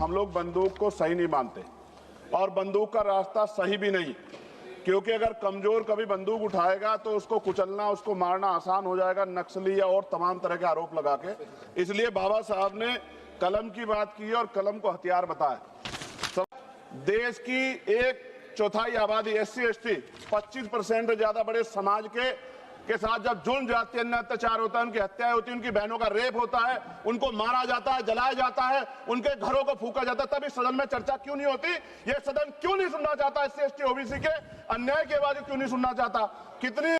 हम लोग बंदूक को सही नहीं मानते और बंदूक का रास्ता सही भी नहीं, क्योंकि अगर कमजोर कभी बंदूक उठाएगा तो उसको कुचलना, उसको मारना आसान हो जाएगा नक्सली या और तमाम तरह के आरोप लगा के। इसलिए बाबा साहब ने कलम की बात की और कलम को हथियार बताया। देश की 1/4 आबादी SC ST 25% से ज्यादा बड़े समाज के साथ जब जुल्म जाति अन्य अत्याचार होता है, उनकी हत्याएं होती है, उनकी बहनों का रेप होता है, उनको मारा जाता है, जलाया जाता है, उनके घरों को फूका जाता है, तब इस सदन में चर्चा क्यों नहीं होती? ये सदन क्यों नहीं सुनना चाहता? SC ST OBC के अन्याय की आवाज क्यों नहीं सुनना चाहता? कितनी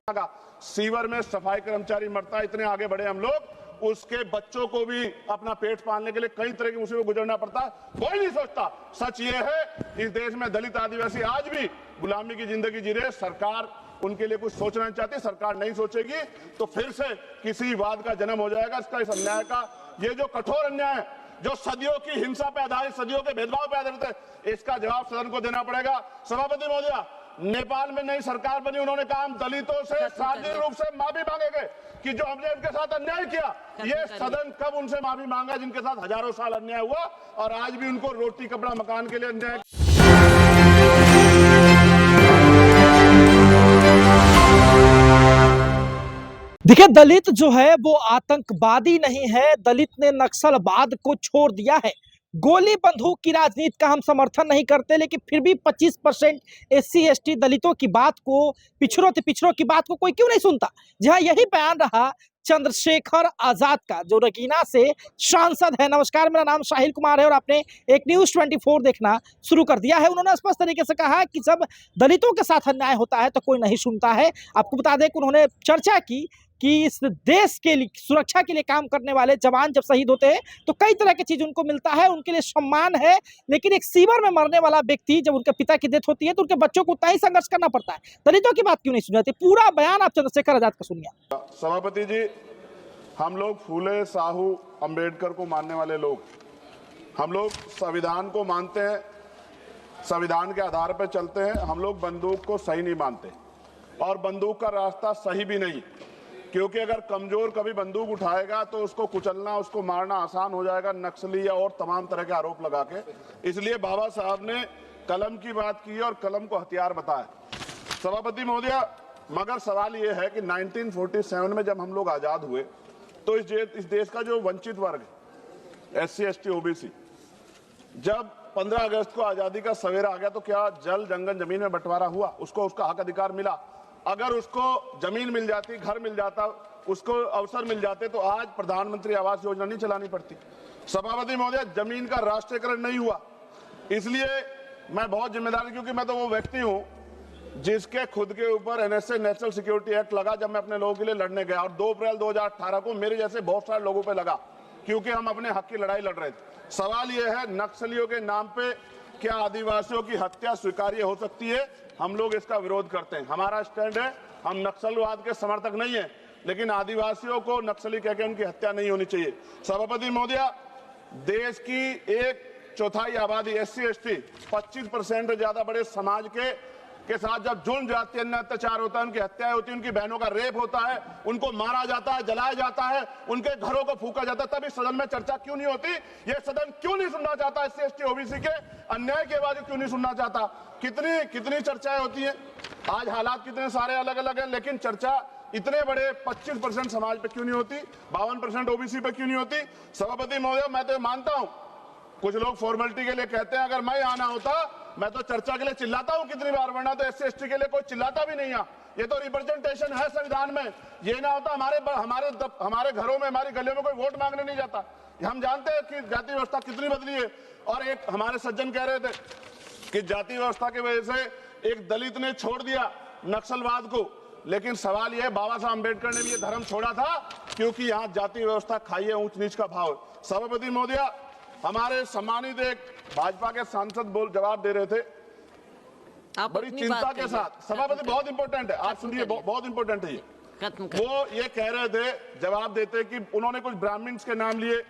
सीवर में सफाई कर्मचारी मरता है, इतने आगे बढ़े हम लोग, उसके बच्चों को भी अपना पेट पालने के लिए कई तरह की मुसीबत गुजरना पड़ता है, कोई नहीं सोचता। सच ये है इस देश में दलित आदिवासी आज भी गुलामी की जिंदगी जी रहे। सरकार उनके लिए कुछ सोचना नहीं चाहती, सरकार नहीं सोचेगी तो फिर से किसी वाद का जन्म हो जाएगा। इसका इस अन्याय का, ये जो कठोर अन्याय है, जो सदियों की हिंसा पे आधारित, सदियों के भेदभाव पे आधारित है, इसका जवाब सदन को देना पड़ेगा। सभापति महोदय, नेपाल में नई सरकार बनी, उन्होंने कहा हम दलितों से सार्वजनिक रूप से माफी मांगेंगे कि जो हमने उनके साथ अन्याय किया। ये सदन कब उनसे माफी मांगा जिनके साथ हजारों साल अन्याय हुआ और आज भी उनको रोटी कपड़ा मकान के लिए अन्याय। देखिए, दलित जो है वो आतंकवादी नहीं है। दलित ने नक्सलवाद को छोड़ दिया है। गोली बंदूक की राजनीति का हम समर्थन नहीं करते, लेकिन फिर भी 25% SC ST दलितों की बात को, पिछड़ों की बात को कोई क्यों नहीं सुनता? जहां यही बयान रहा चंद्रशेखर आजाद का, जो रकीना से सांसद है। नमस्कार, मेरा नाम साहिल कुमार है और आपने एक न्यूज़ 24 देखना शुरू कर दिया है। उन्होंने स्पष्ट तरीके से कहा कि जब दलितों के साथ अन्याय होता है तो कोई नहीं सुनता है। आपको बता दें कि उन्होंने चर्चा की कि इस देश के लिए, सुरक्षा के लिए काम करने वाले जवान जब शहीद होते हैं तो कई तरह की चीज उनको मिलता है, उनके लिए सम्मान है, लेकिन एक सीवर में मरने वाला व्यक्ति जब उनके पिता की डेथ होती है तो उनके बच्चों को उतना ही संघर्ष करना पड़ता है। दलितों की बात क्यों नहीं सुनी जाती? पूरा बयान आप चंद्रशेखर आजाद का सुनिए। सभापति जी, हम लोग फूले साहू अंबेडकर को मानने वाले लोग, हम लोग संविधान को मानते हैं, संविधान के आधार पर चलते हैं। हम लोग बंदूक को सही नहीं मानते और बंदूक का रास्ता सही भी नहीं, क्योंकि अगर कमजोर कभी बंदूक उठाएगा तो उसको कुचलना, उसको मारना आसान हो जाएगा नक्सली या और तमाम तरह के आरोप लगा के। इसलिए बाबा साहब ने कलम की बात की और कलम को हथियार बताया। सभापति महोदय, मगर सवाल यह है कि 1947 में जब हम लोग आजाद हुए तो इस देश का जो वंचित वर्ग SC ST OBC, जब 15 अगस्त को आजादी का सवेरा आ गया तो क्या जल जंगल जमीन में बंटवारा हुआ? उसको उसका हक अधिकार मिला। अगर उसको जमीन मिल जाती, घर मिल जाता, उसको अवसर मिल जाते तो आज प्रधानमंत्री आवास योजना नहीं चलानी पड़ती। सभापति महोदय, जमीन का राष्ट्रीयकरण नहीं हुआ। इसलिए मैं बहुत जिम्मेदार, क्योंकि मैं तो वो व्यक्ति हूं जिसके खुद के ऊपर NSA नेशनल सिक्योरिटी एक्ट लगा जब मैं अपने लोगों के लिए लड़ने गया, और 2 अप्रैल 2018 को मेरे जैसे बहुत सारे लोगों पे लगा, क्योंकि हम अपने हक की लड़ाई लड़ रहे थे। सवाल यह है, नक्सलियों के नाम पे क्या आदिवासियों की हत्या स्वीकार्य हो सकती है? हम लोग इसका विरोध करते हैं। हमारा स्टैंड है, हम नक्सलवाद के समर्थक नहीं है, लेकिन आदिवासियों को नक्सली कहकर उनकी हत्या नहीं होनी चाहिए। सभापति महोदय, देश की 1/4 आबादी SC ST 25% से ज्यादा बड़े समाज के साथ जब जुल्म जाति अन्य अत्याचार होता है, उनकी हत्याएं होती है, उनकी बहनों का रेप होता है, उनको मारा जाता है, जलाया जाता है, उनके घरों को फूका जाता है, तब इस सदन में चर्चा क्यों नहीं होती? ये सदन क्यों नहीं सुनना चाहता? SC ST OBC के अन्याय की आवाज क्यों नहीं सुनना चाहता? कितनी चर्चाएं होती हैं। आज हालात कितने सारे अलग अलग हैं, लेकिन चर्चा इतने बड़े 25% समाज पे क्यों नहीं होती? 52% OBC पे क्यों नहीं होती? सभापति महोदय, मैं तो मानता हूं, कुछ लोग फॉर्मेलिटी के लिए कहते हैं, अगर मैं आना होता मैं तो चर्चा के लिए चिल्लाता हूं कितनी बार, वरना तो SC ST के लिए कोई चिल्लाता भी नहीं है। ये तो रिप्रेजेंटेशन है संविधान में। ये ना होता हमारे घरों में, हमारी गलियों में कोई वोट मांगने नहीं जाता। हम जानते हैं कि जाति व्यवस्था कितनी बदली है। और एक हमारे सज्जन कह रहे थे कि जाति व्यवस्था की वजह से एक दलित ने छोड़ दिया नक्सलवाद को, लेकिन सवाल यह है, बाबा साहब अम्बेडकर ने भी ये धर्म छोड़ा था क्योंकि यहाँ जाति व्यवस्था खाई है, ऊंच नीच का भाव। सभापति महोदय, हमारे सम्मानित एक भाजपा के सांसद जवाब दे रहे थे बड़ी चिंता के साथ। सभापति, बहुत इंपॉर्टेंट है, आप सुनिए, बहुत इंपॉर्टेंट है ये। वो ये कह रहे थे जवाब देते कि उन्होंने कुछ ब्राह्मण्स के नाम लिए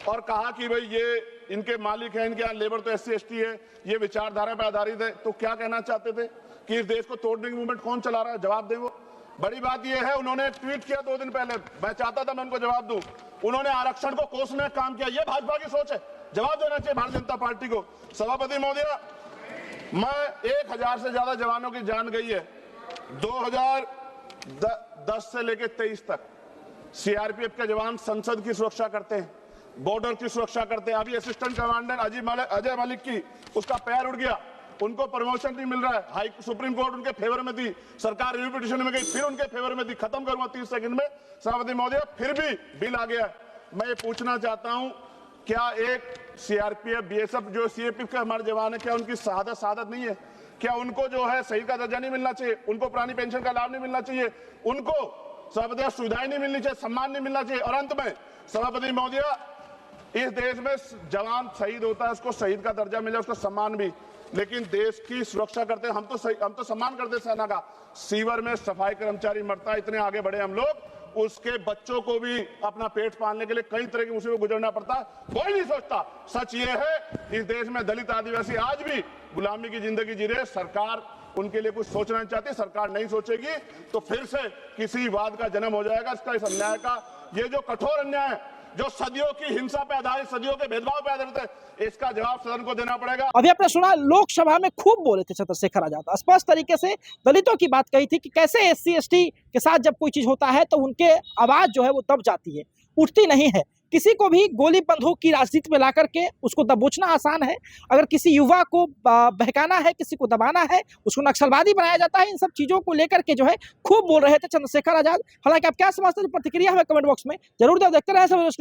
और कहा कि भाई ये इनके मालिक हैं, इनके यहाँ लेबर तो SC ST है, ये विचारधारा पर आधारित है। तो क्या कहना चाहते थे कि इस देश को तोड़ने की मूवमेंट कौन चला रहा है? जवाब दें। वो बड़ी बात यह है, उन्होंने ट्वीट किया 2 दिन पहले, मैं चाहता था मैं उनको जवाब दूं, उन्होंने आरक्षण को कोसने का काम किया। ये भाजपा की सोच है, जवाब देना चाहिए भारतीय जनता पार्टी को। सभापति महोदय, मैं 1000 से ज्यादा जवानों की जान गई है 2010 से लेकर 23 तक। सीआरपीएफ के जवान संसद की सुरक्षा करते हैं, बॉर्डर की सुरक्षा करते हैं। अभी असिस्टेंट कमांडेंट अजय मलिक की उसका पैर उड़ गया, उनको प्रमोशन नहीं मिल रहा है। सुप्रीम कोर्ट उनके फेवर में थी, सरकार रिव्यू पिटीशन में गई, फिर उनके फेवर में थी। खत्म करूंगा 30 सेकंड में सभापति महोदय, फिर भी बिल आ गया। मैं ये पूछना चाहता हूं, क्या एक सीआरपीएफ बीएसएफ जो सीएपीएफ के हमारे जवान है, क्या उनकी शहादत नहीं है? क्या उनको जो है शहीद का दर्जा नहीं मिलना चाहिए? उनको पुरानी पेंशन का लाभ नहीं मिलना चाहिए? उनको सभापति सुविधाएं नहीं मिलनी चाहिए? सम्मान नहीं मिलना चाहिए? और अंत में सभापति महोदय, इस देश में जवान शहीद होता है, उसको शहीद का दर्जा मिले, उसको सम्मान भी, लेकिन देश की सुरक्षा करते हैं। हम तो सम्मान करते सेना का। सीवर में सफाई कर्मचारी मरता है, इतने आगे बढ़े हम लोग, उसके बच्चों को भी अपना पेट पालने के लिए कई तरह की मुसीबत गुजरना पड़ता है, कोई नहीं सोचता। सच ये है, इस देश में दलित आदिवासी आज भी गुलामी की जिंदगी जी रहे। सरकार उनके लिए कुछ सोचना नहीं चाहती। सरकार नहीं सोचेगी तो फिर से किसी वाद का जन्म हो जाएगा। इसका, इस अन्याय का, ये जो कठोर अन्याय है, जो सदियों की हिंसा पे आधारित, सदियों के भेदभाव पे आधारित है, इसका जवाब सदन को देना पड़ेगा। अभी आपने सुना, लोकसभा में खूब बोले थे चंद्रशेखर आजाद, स्पष्ट तरीके से दलितों की बात कही थी कि कैसे एससी एसटी के साथ जब कोई चीज होता है तो उनके आवाज जो है वो दब जाती है, उठती नहीं है। किसी को भी गोली बंदूक की राजनीति में ला करके उसको दबोचना आसान है। अगर किसी युवा को बहकाना है, किसी को दबाना है, उसको नक्सलवादी बनाया जाता है। इन सब चीजों को लेकर के जो है खूब बोल रहे थे चंद्रशेखर आजाद। हालांकि आप क्या समझते हैं, प्रतिक्रिया हमें कमेंट बॉक्स में जरूर देखते रहे। 24